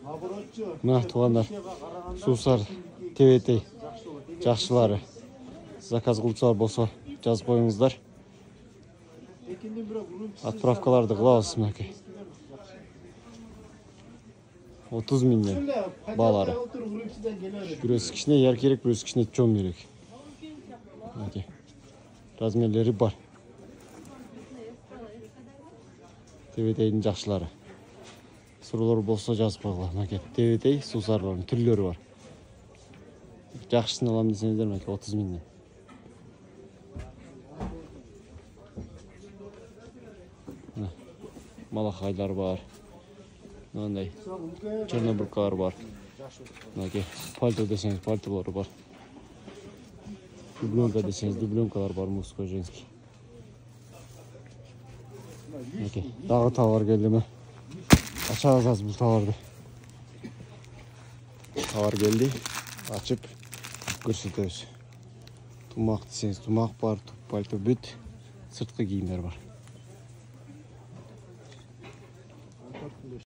Мына туғандар, Сусар Тебетей жақшылары. Заказ қылсалар болса жазып қойыңыздар. Отправкаларды қылабыз мінекей. 30 мыңнан балары. Біреусі кішіне яр керек, біреусі кішіне чоң керек. Размерлері бар. Тебетейдің жақшылары. Сұрулар болса жазып қойғыла. Мәке Тебетей сусарлардың түрлері бар. Жақшысын алам десеңіздер мәке 30 мыңнан. Малахайлар бар. Мынандай чернобуркалар бар. Мәке пальто десеңіз пальтолары бар. Дубленка десеңіз дубленкалар бар, мужской, женский. Мәке дағы товар келді ме? Açacağız bu tavарды. Tavar geldi. Açıp gösteririz. Tumak deseniz tumak var, palto büt, sırtkı giyimler var.